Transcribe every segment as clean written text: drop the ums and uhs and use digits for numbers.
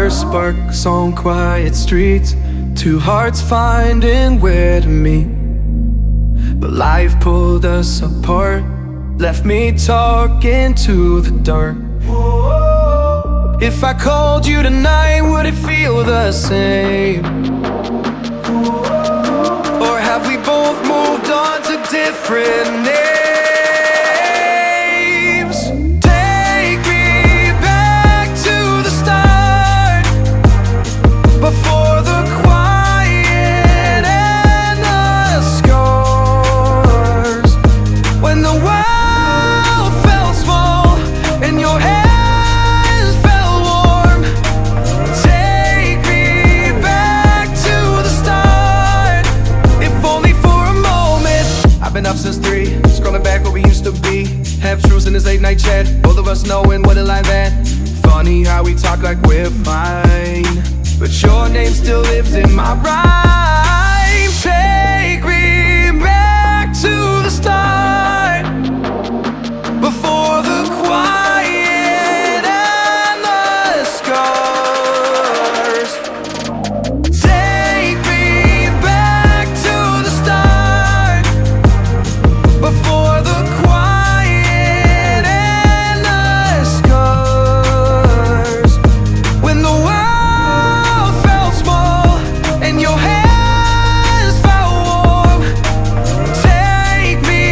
first sparks on quiet streets, two hearts finding where to meet. But life pulled us apart, left me talking to the dark. If I called you tonight, would it feel the same? Or have we both moved on to different names? Take me back to the start, before the quiet and the scars. When the world felt small and your hands felt warm. Take me back to the start, if only for a moment. I've been up since 3, scrolling back where we used to be. Half truths in this late night chat, both of us knowing what it like that. Funny how we talk like we're fine, but your name still lives in my rhyme. Take me back to the start, before the quiet and the scars. Take me back to the start, before the quiet and the scars. When the world felt small and your hands felt warm. Take me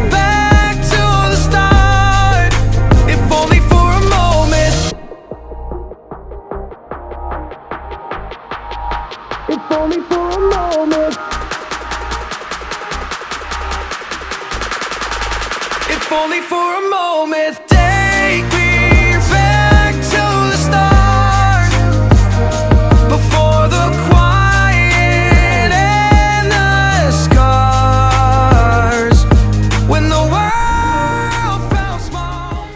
back to the start, if only for a moment. If only for a moment. If only for a moment. Take me back to the start, before the quiet and the scars. When the world felt small.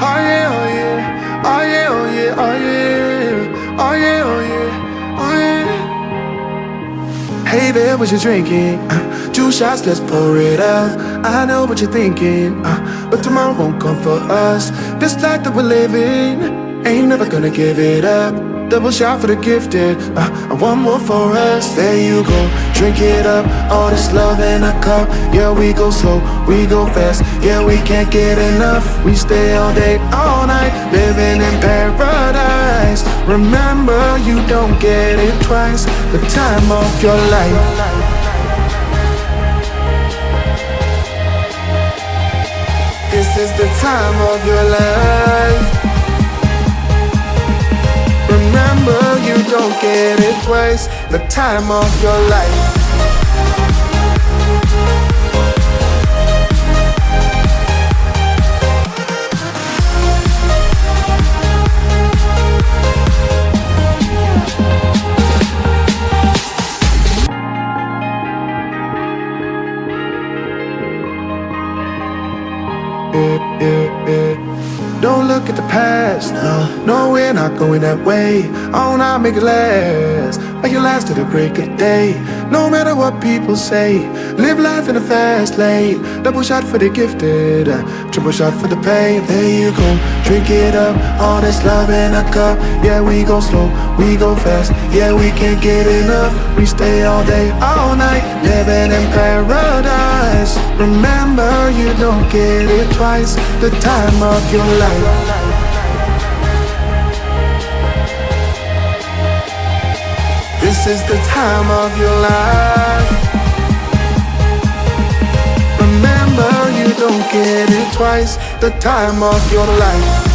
Oh yeah, oh yeah, oh yeah, oh yeah, oh yeah, oh yeah, oh yeah, oh yeah. Hey there, what you drinking? 2 shots, let's pour it up. I know what you're thinking, but tomorrow won't come for us. This life that we're living, ain't never gonna give it up. Double shot for the gifted, and one more for us. There you go, drink it up. All this love in a cup. Yeah, we go slow, we go fast. Yeah, we can't get enough. We stay all day, all night, living in paradise. Remember, you don't get it twice. The time of your life. This is the time of your life. Remember, you don't get it twice. The time of your life. Don't look at the past, no, we're not going that way. Oh, now make it last, make it last to the break of day. No matter what people say, live life in a fast lane. Double shot for the gifted, triple shot for the pain. There you go, drink it up, all this love in a cup. Yeah, we go slow, we go fast. Yeah, we can't get enough. We stay all day, all night, living in paradise. Remember, you don't get it twice. The time of your life. This is the time of your life. Remember, you don't get it twice. The time of your life.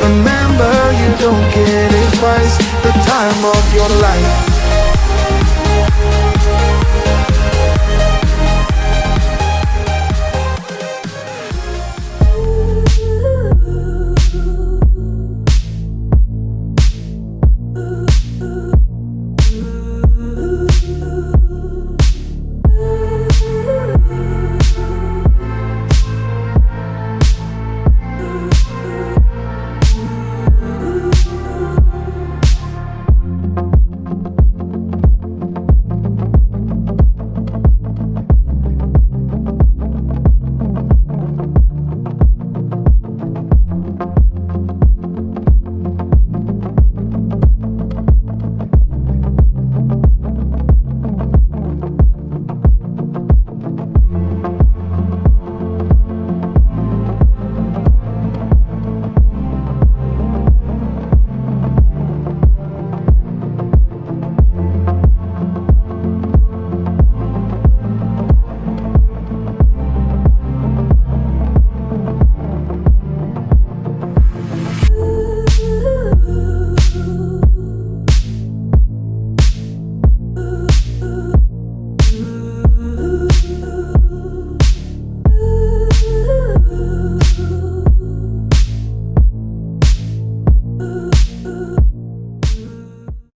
Remember, you don't get it twice. The time of your life.